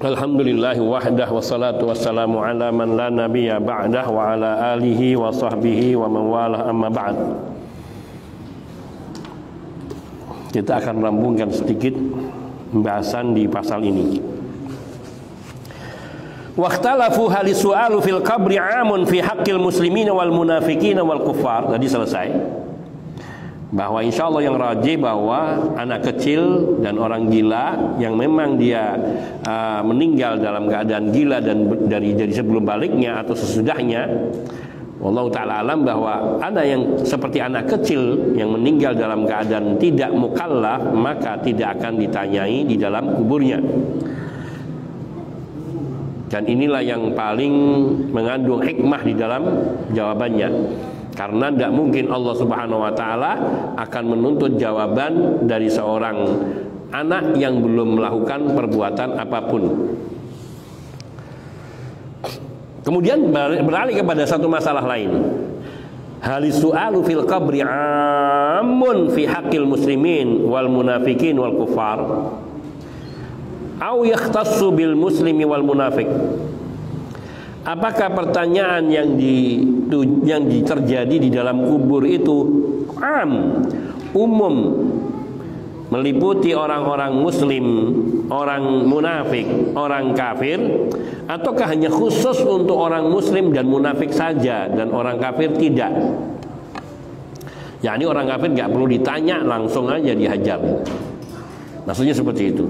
Alhamdulillahi wahdah wassalatu wassalamu ala man la nabiyya ba'dah wa ala alihi wa sahbihi wa man walah amma ba'd. Kita akan rambungkan sedikit pembahasan di pasal ini. Wakhtalafu hal su'alu fil qabri 'amun fi haqqil muslimin wal munafiqin wal kuffar. Tadi selesai. Bahwa insya Allah yang rajih bahwa anak kecil dan orang gila yang memang dia meninggal dalam keadaan gila dan dari sebelum baliknya atau sesudahnya, wallahu ta'ala alam, bahwa ada yang seperti anak kecil yang meninggal dalam keadaan tidak mukallaf, maka tidak akan ditanyai di dalam kuburnya. Dan inilah yang paling mengandung hikmah di dalam jawabannya. Karena tidak mungkin Allah Subhanahu wa ta'ala akan menuntut jawaban dari seorang anak yang belum melakukan perbuatan apapun. Kemudian beralih kepada satu masalah lain. Halis su'alu fil qabri 'amun fi haqqil muslimin wal munafiqin wal kuffar au yakhtassu bil muslimi wal munafiq. Apakah pertanyaan yang terjadi di dalam kubur itu umum, meliputi orang-orang muslim, orang munafik, orang kafir, ataukah hanya khusus untuk orang muslim dan munafik saja dan orang kafir tidak? Yakni orang kafir nggak perlu ditanya, langsung aja dihajar. Maksudnya seperti itu.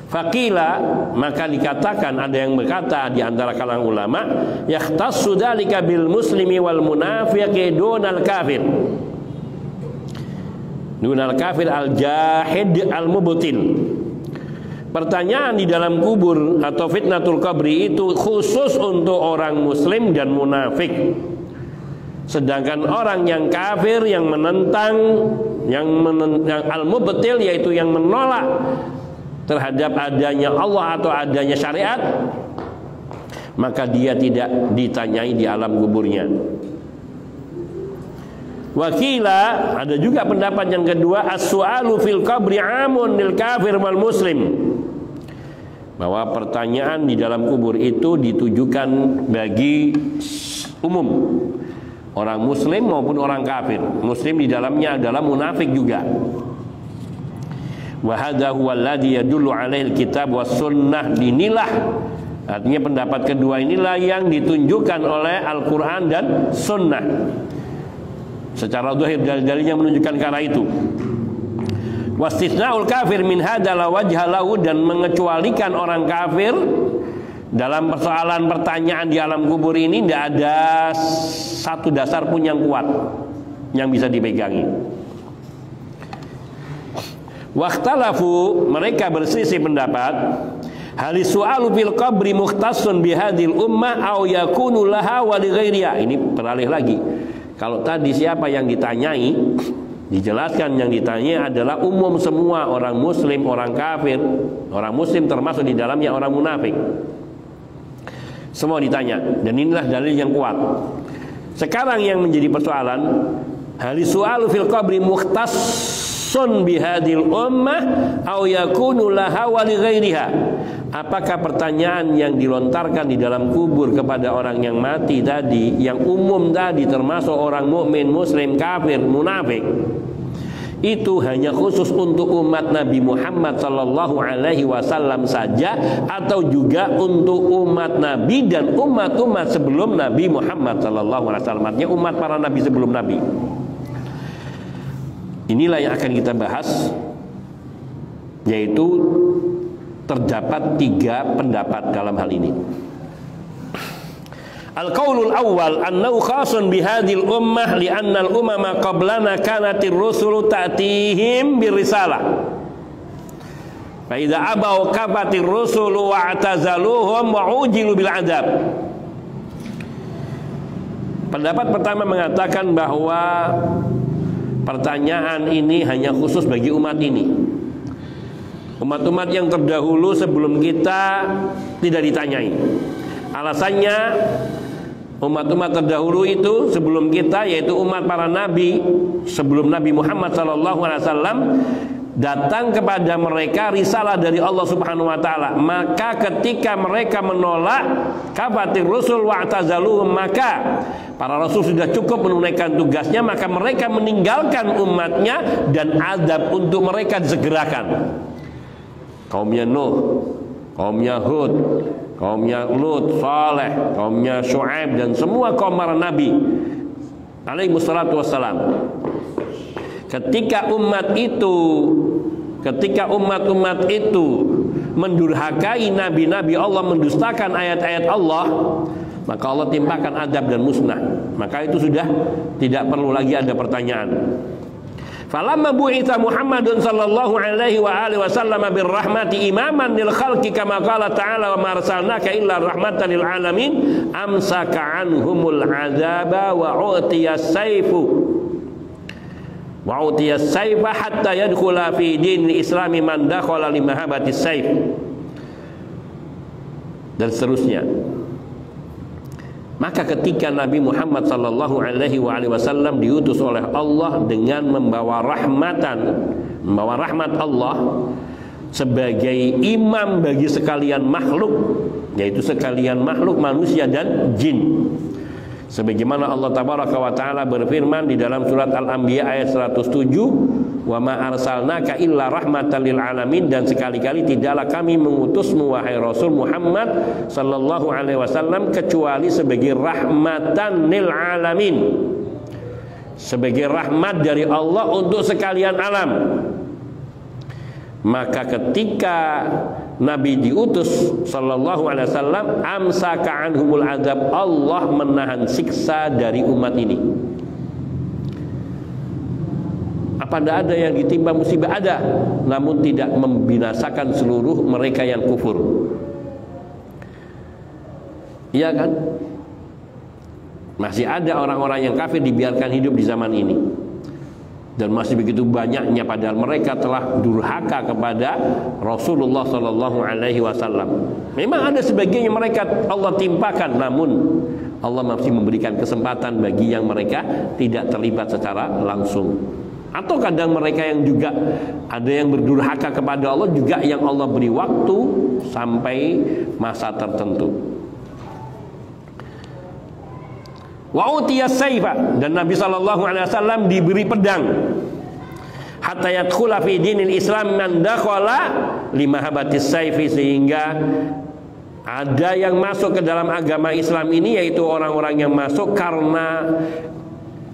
Fakila, maka dikatakan, ada yang berkata di antara kalangan ulama, yakhtassu dzalika bil muslimi wal munafiqi dunal kafir. Dunal kafir al jahid al mubtil. Pertanyaan di dalam kubur atau fitnatul qabri itu khusus untuk orang muslim dan munafik. Sedangkan orang yang kafir, yang menentang, yang al mubtil, yaitu yang menolak terhadap adanya Allah atau adanya syariat, maka dia tidak ditanyai di alam kuburnya. Wakila, ada juga pendapat yang kedua, as-su'alu fil qabri 'amun lil kafir wal muslim, bahwa pertanyaan di dalam kubur itu ditujukan bagi umum, orang muslim maupun orang kafir. Muslim di dalamnya adalah munafik juga. Wa hadza huwa alladhi yadullu 'alaihi alkitab was sunnah. Inilah, artinya pendapat kedua inilah yang ditunjukkan oleh Al-Qur'an dan sunnah. Secara zahir dalil-dalilnya menunjukkan ke arah itu. Wastisnaul kafir min hadza la wajha lahu, dan mengecualikan orang kafir dalam persoalan pertanyaan di alam kubur ini tidak ada satu dasar pun yang kuat yang bisa dipegangi. Wakhtalafu, mereka berselisih pendapat, halis su'alu fil qabri mukhtassun bihadil ummah au yakunu laha wa li ghairiha. Ini beralih lagi. Kalau tadi siapa yang ditanyai, dijelaskan yang ditanya adalah umum semua, orang muslim, orang kafir. Orang muslim termasuk di dalamnya orang munafik. Semua ditanya, dan inilah dalil yang kuat. Sekarang yang menjadi persoalan, halis su'alu fil qabri mukhtassun bihadil ummah au yakunu laha wa li ghairiha. Apakah pertanyaan yang dilontarkan di dalam kubur kepada orang yang mati tadi, yang umum tadi, termasuk orang mukmin, muslim, kafir, munafik, itu hanya khusus untuk umat Nabi Muhammad sallallahu alaihi wasallam saja, atau juga untuk umat Nabi dan umat-umat sebelum Nabi Muhammad sallallahu alaihi wasallam, artinya umat para nabi sebelum Nabi? Inilah yang akan kita bahas, yaitu terdapat 3 pendapat dalam hal ini. Al-qaulul awwal annahu khasun bihadil ummah li'anna al-umama qablana kanatir rusulu ta'tihim birrisalah. Fa idza abaw kafatir rusulu wa'tazaluhum wa'ujilu bil adab. Pendapat pertama mengatakan bahwa pertanyaan ini hanya khusus bagi umat ini. Umat-umat yang terdahulu sebelum kita tidak ditanyai. Alasannya, umat-umat terdahulu itu sebelum kita, yaitu umat para nabi sebelum Nabi Muhammad SAW, datang kepada mereka risalah dari Allah Subhanahu wa taala. Maka ketika mereka menolak, kafatir rusul wa'tazaluhum, maka para rasul sudah cukup menunaikan tugasnya, maka mereka meninggalkan umatnya dan azab untuk mereka disegerakan. Kaumnya Nuh, kaumnya Hud, kaumnya Lut, Saleh, kaumnya Syuaib, dan semua kaum para nabi alaihi wassalatu wassalam. Ketika umat-umat itu mendurhakai nabi-nabi Allah, mendustakan ayat-ayat Allah, maka Allah timpakan adab dan musnah. Maka itu sudah tidak perlu lagi ada pertanyaan. Falamma bu'itha Muhammadun sallallahu alaihi wa alihi wasallam birrahmati imaman lil khalqi kama qala ta'ala wa ma arsalnaka illa rahmatan lil alamin amsaka anhumul azaba wa utiyas sayfa hatta yadkhula fi dinil islami man dakhala li mahabbatis sayf, dan seterusnya. Maka ketika Nabi Muhammad sallallahu alaihi wasallam diutus oleh Allah dengan membawa rahmat Allah sebagai imam bagi sekalian makhluk, yaitu sekalian makhluk manusia dan jin. Sebagaimana Allah Tabaraka wa Ta'ala berfirman di dalam surat Al-Anbiya ayat 107, wa ma arsalnaka illa rahmatan lil alamin, dan sekali-kali tidaklah kami mengutusmu wahai Rasul Muhammad sallallahu alaihi wasallam kecuali sebagai rahmatan lil alamin, sebagai rahmat dari Allah untuk sekalian alam. Maka ketika Nabi diutus sallallahu alaihi wasallam, amsaka anhumul azab, Allah menahan siksa dari umat ini. Apa ada yang ditimpa musibah? Ada, namun tidak membinasakan seluruh mereka yang kufur. Iya kan? Masih ada orang-orang yang kafir dibiarkan hidup di zaman ini. Dan masih begitu banyaknya, padahal mereka telah durhaka kepada Rasulullah sallallahu alaihi wasallam. Memang ada sebagian yang mereka Allah timpakan, namun Allah masih memberikan kesempatan bagi yang mereka tidak terlibat secara langsung. Atau kadang mereka yang juga ada yang berdurhaka kepada Allah juga, yang Allah beri waktu sampai masa tertentu. Wa utiyas sayfa, dan Nabi sallallahu alaihi wasallam diberi pedang. Hatta yadkhula fi dinil Islam man dakhala limahabatis sayfi, sehingga ada yang masuk ke dalam agama Islam ini, yaitu orang-orang yang masuk karena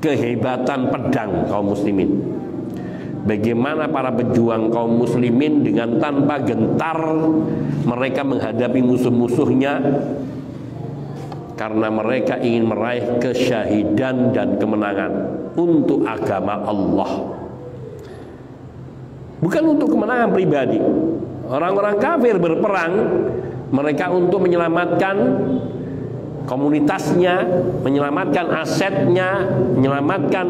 kehebatan pedang kaum muslimin. Bagaimana para pejuang kaum muslimin dengan tanpa gentar mereka menghadapi musuh-musuhnya, karena mereka ingin meraih kesyahidan dan kemenangan untuk agama Allah, bukan untuk kemenangan pribadi. Orang-orang kafir berperang, mereka untuk menyelamatkan komunitasnya, menyelamatkan asetnya, menyelamatkan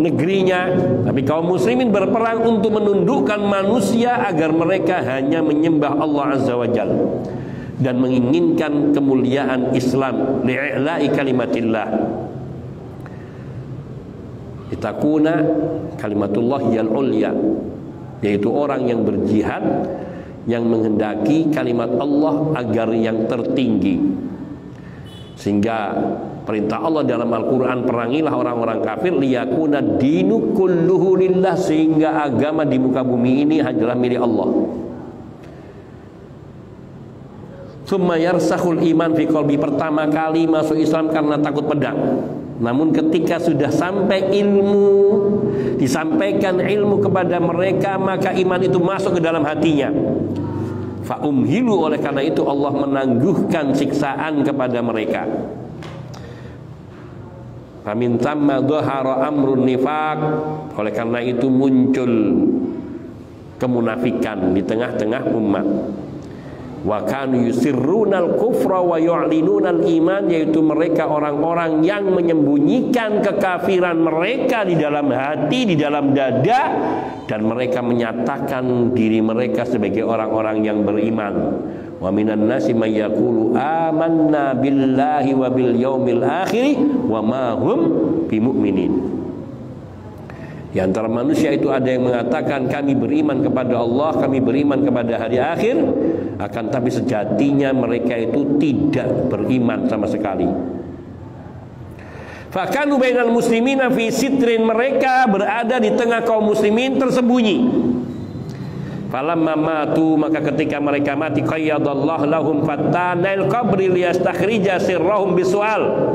negerinya. Tapi kaum muslimin berperang untuk menundukkan manusia agar mereka hanya menyembah Allah Azza wa Jalla dan menginginkan kemuliaan Islam, li'i'la'i kalimatillah, litakuna kalimatullah hiyal ulya, yaitu orang yang berjihad, yang menghendaki kalimat Allah agar yang tertinggi. Sehingga perintah Allah dalam Al-Quran, perangilah orang-orang kafir, liyakuna dinu kulluhu lillah, sehingga agama di muka bumi ini adalah milik Allah. Tsumma yarsakhul iman fi qalbi, pertama kali masuk Islam karena takut pedang. Namun ketika sudah sampai ilmu, disampaikan ilmu kepada mereka, maka iman itu masuk ke dalam hatinya. Fa umhilu, oleh karena itu Allah menangguhkan siksaan kepada mereka. Fa min thamma dhahara amrun nifaq, oleh karena itu muncul kemunafikan di tengah-tengah umat. Wa kanu yusirrunal kufra wa yu'linunal iman, yaitu mereka orang-orang yang menyembunyikan kekafiran mereka di dalam hati, di dalam dada, dan mereka menyatakan diri mereka sebagai orang-orang yang beriman. Wa minan nasi may yaqulu amanna billahi wa bil yaumil akhir wa ma hum bimu'minin. Di antara manusia itu ada yang mengatakan kami beriman kepada Allah, kami beriman kepada hari akhir, akan tapi sejatinya mereka itu tidak beriman sama sekali. Fakanu bainal muslimina fi sitrin, mereka berada di tengah kaum muslimin tersembunyi. Falamma matu, maka ketika mereka mati, qayyadallahu lahum fatanal qabri liyastakhrija sirrahum bisual.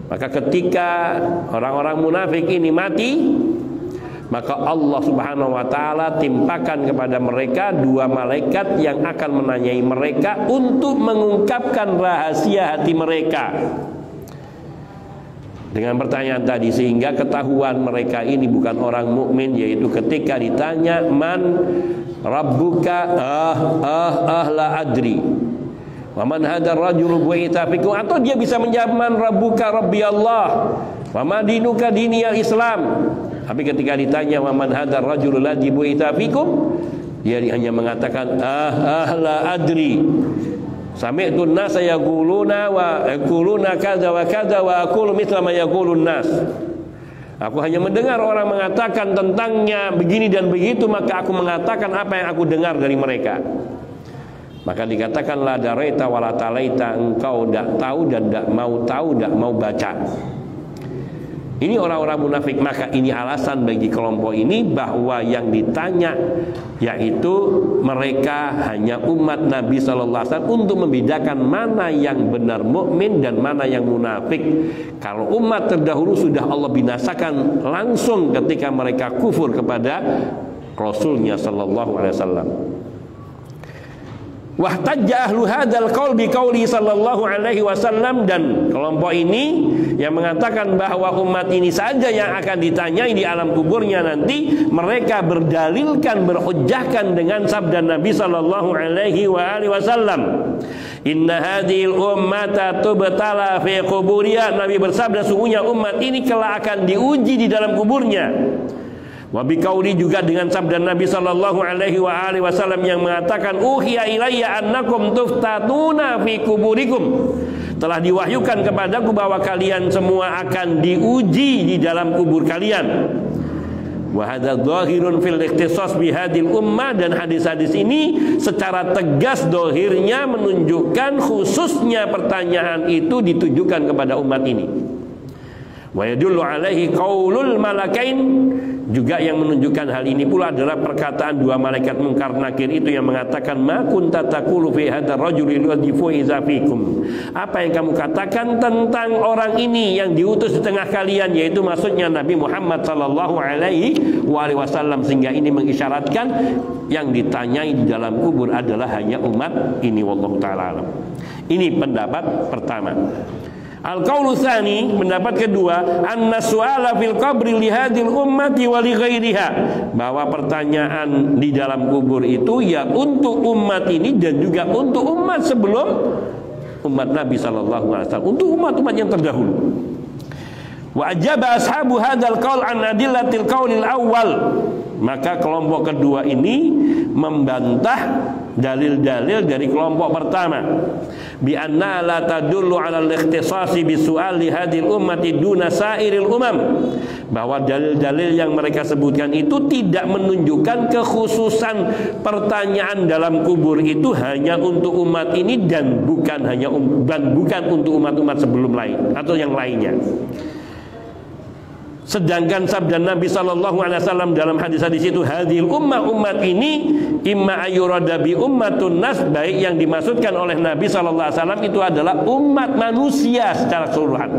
Maka ketika orang-orang munafik ini mati, maka Allah Subhanahu wa taala timpakan kepada mereka dua malaikat yang akan menanyai mereka untuk mengungkapkan rahasia hati mereka dengan pertanyaan tadi, sehingga ketahuan mereka ini bukan orang mukmin, yaitu ketika ditanya man rabbuka, la adri, wa man hadar rajul bu'ita fikum, atau dia bisa menjawab man rabbuka rabbi Allah, wa ma dinuka diniyal Islam. Tapi ketika ditanya wa man hadar rajul ladzi bu'ita fikum, dia hanya mengatakan la adri. Sami'tun nasa yaquluna wa yaquluna kadza wa kadza wa aqulu mithla ma yaqulun nas. Aku hanya mendengar orang mengatakan tentangnya begini dan begitu, maka aku mengatakan apa yang aku dengar dari mereka. Maka dikatakan la daraita wa la talaita, engkau tidak tahu dan tidak mau tahu, tidak mau baca. Ini orang-orang munafik. Maka ini alasan bagi kelompok ini bahwa yang ditanya yaitu mereka hanya umat Nabi SAW untuk membedakan mana yang benar mukmin dan mana yang munafik. Kalau umat terdahulu sudah Allah binasakan langsung ketika mereka kufur kepada Rasulnya Sallallahu Alaihi Wasallam. Wahtajja ahlu hadzal qaul bi qauli sallallahu alaihi wasallam, dan kelompok ini yang mengatakan bahwa umat ini saja yang akan ditanyai di alam kuburnya nanti, mereka berdalilkan, berhujjahkan dengan sabda Nabi sallallahu alaihi wasallam, inna hadhil ummata tubtala fi quburiha. Nabi bersabda, sungguhnya umat ini kelak akan diuji di dalam kuburnya. Wabi kauli, juga dengan sabda Nabi sallallahu alaihi wasallam yang mengatakan uhiya ilayya annakum tuftatuna fi kuburikum. Telah diwahyukan kepadaku bahwa kalian semua akan diuji di dalam kubur kalian. Wa hadza dhahirun fil ikhtisas bi hadhil ummah, dan hadis-hadis ini secara tegas dohirnya menunjukkan khususnya pertanyaan itu ditujukan kepada umat ini. Wa yadullu alaihi qaulul malakain, juga yang menunjukkan hal ini pula adalah perkataan dua malaikat Munkar Nakir itu yang mengatakan ma kunta taqulu fi hadzal rajuli alladhi fu'iza fikum. Apa yang kamu katakan tentang orang ini yang diutus di tengah kalian, yaitu maksudnya Nabi Muhammad sallallahu alaihi wasallam, sehingga ini mengisyaratkan yang ditanyai di dalam kubur adalah hanya umat ini. Wallahu taala alam. Ini pendapat pertama. Al-qaulu tsani, pendapat kedua, anna su'ala fil qabri li hadhil ummati wa li ghairiha, bahwa pertanyaan di dalam kubur itu ya untuk umat ini dan juga untuk umat sebelum umat Nabi sallallahu alaihi wasallam, untuk umat-umat yang terdahulu. Wa ajaba ashabu hadzal qaul an adillatil qaulil awwal, maka kelompok kedua ini membantah dalil-dalil dari kelompok pertama, bi anna la tadullu 'ala al-ikhtisasi bi su'ali hadhil ummati duna sairil umam, bahwa dalil-dalil yang mereka sebutkan itu tidak menunjukkan kekhususan pertanyaan dalam kubur itu hanya untuk umat ini dan bukan untuk umat-umat sebelum lain atau yang lainnya. Sedangkan sabda Nabi sallallahu alaihi wasallam dalam hadis-hadis itu, hadhil ummah, umat ini, imma ayyurada bi ummatun nas, baik yang dimaksudkan oleh Nabi sallallahu alaihi wasallam itu adalah umat manusia secara keseluruhan.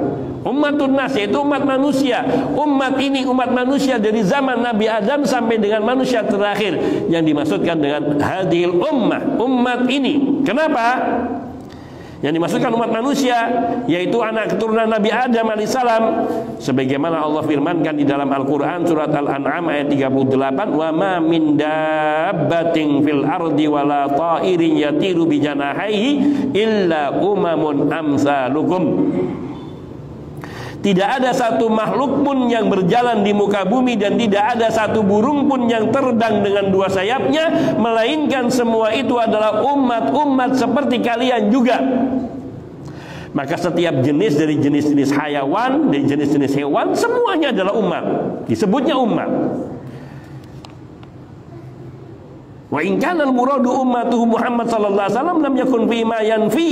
Ummatun nas yaitu umat manusia. Umat ini umat manusia dari zaman Nabi Adam sampai dengan manusia terakhir, yang dimaksudkan dengan hadhil ummah, umat ini. Kenapa? Yang dimaksudkan umat manusia yaitu anak keturunan Nabi Adam alaihissalam, sebagaimana Allah firmankan di dalam Al-Quran surat Al-An'am ayat 38, wa ma min dabbatin fil ardi wala ta'irin yatiru bi janahihi illa umamun amsalukum. Tidak ada satu makhluk pun yang berjalan di muka bumi dan tidak ada satu burung pun yang terbang dengan dua sayapnya, melainkan semua itu adalah umat-umat seperti kalian juga. Maka setiap jenis dari jenis-jenis hayawan, dari jenis-jenis hewan, semuanya adalah umat. Disebutnya umat. Wa in kana al-muradu ummatuhu Muhammad sallallahu alaihi wasallam lam yakun fi ma yanfi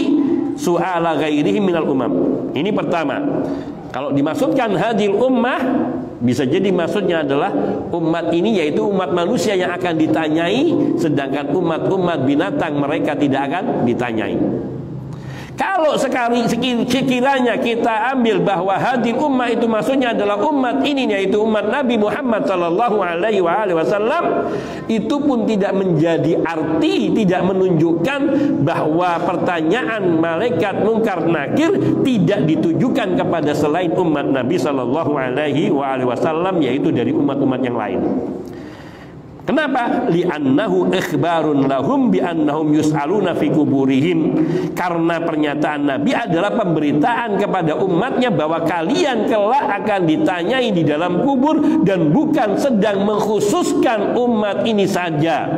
su'ala ghairihi minal umam. Ini pertama. Kalau dimaksudkan hadil ummah, bisa jadi maksudnya adalah umat ini yaitu umat manusia yang akan ditanyai, sedangkan umat-umat binatang mereka tidak akan ditanyai. Kalau sekiranya kita ambil bahwa hadil ummah itu maksudnya adalah umat ini yaitu umat Nabi Muhammad sallallahu alaihi wasallam, itu pun tidak menjadi arti, tidak menunjukkan bahwa pertanyaan malaikat mungkar nakir tidak ditujukan kepada selain umat Nabi sallallahu alaihi wasallam, yaitu dari umat-umat yang lain. Kenapa? Li'annahu ikhbarun lahum bi'annahum yus'aluna fi kuburihim. Karena pernyataan Nabi adalah pemberitaan kepada umatnya bahwa kalian kelak akan ditanyai di dalam kubur, dan bukan sedang mengkhususkan umat ini saja.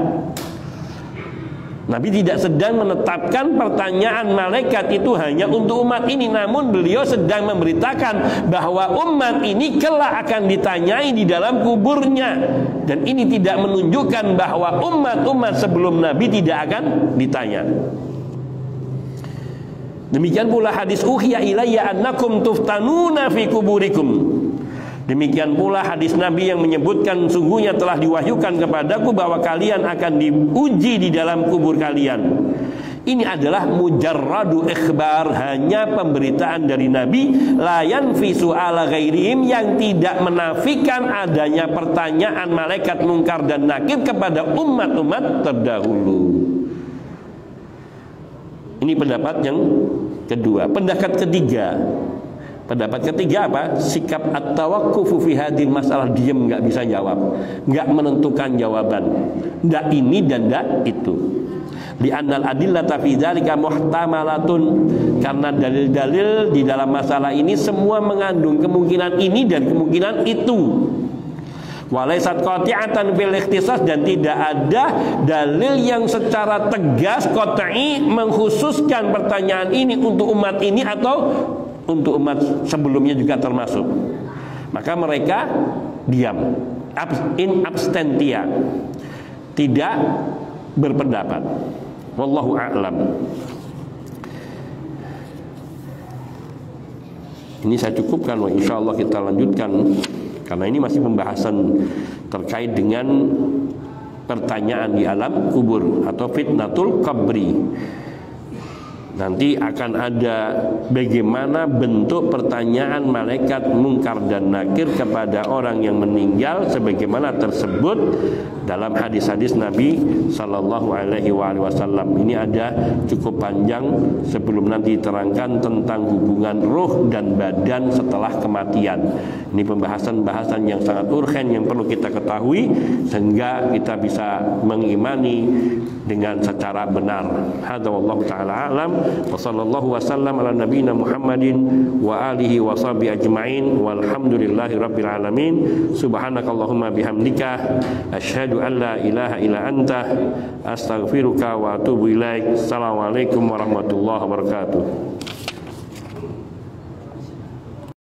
Nabi tidak sedang menetapkan pertanyaan malaikat itu hanya untuk umat ini, namun beliau sedang memberitakan bahwa umat ini kelak akan ditanyai di dalam kuburnya. Dan ini tidak menunjukkan bahwa umat-umat sebelum Nabi tidak akan ditanya. Demikian pula hadis uhiya ilayya annakum tuftanuna fi kuburikum. Demikian pula hadis Nabi yang menyebutkan sungguhnya telah diwahyukan kepadaku bahwa kalian akan diuji di dalam kubur kalian. Ini adalah mujarradu ikhbar, hanya pemberitaan dari Nabi, la yanfi su'ala ghairihim, yang tidak menafikan adanya pertanyaan malaikat mungkar dan nakir kepada umat-umat terdahulu. Ini pendapat yang kedua. Pendapat ketiga apa? Sikap at-tawakkufu fi hadil masalah, diam, nggak bisa jawab, nggak menentukan jawaban, nggak ini dan nggak itu. Di annal adillata fi dzalika muhtamalatun, karena dalil-dalil di dalam masalah ini semua mengandung kemungkinan ini dan kemungkinan itu. Walaysat qati'atan fil ikhtisas, dan tidak ada dalil yang secara tegas qat'i mengkhususkan pertanyaan ini untuk umat ini atau untuk umat sebelumnya juga termasuk. Maka mereka diam, in absentia, tidak berpendapat. Wallahu a'lam. Ini saya cukupkan, insya Allah kita lanjutkan, karena ini masih pembahasan terkait dengan pertanyaan di alam kubur atau fitnatul qabri. Nanti akan ada bagaimana bentuk pertanyaan malaikat mungkar dan nakir kepada orang yang meninggal, sebagaimana tersebut dalam hadis-hadis Nabi Sallallahu Alaihi Wasallam. Ini ada cukup panjang sebelum nanti diterangkan tentang hubungan ruh dan badan setelah kematian. Ini pembahasan-bahasan yang sangat urgen yang perlu kita ketahui sehingga kita bisa mengimani dengan secara benar. Hadza wallahu taala alam. Wa sallallahu wasallam ala nabiyina Muhammadin wa alihi wa sahbihi ajma'in walhamdulillahi rabbil alamin. Subhanakallahumma bihamdika asyhadu an la ilaha illa anta astaghfiruka wa atubu ilaik. Assalamualaikum warahmatullahi wabarakatuh.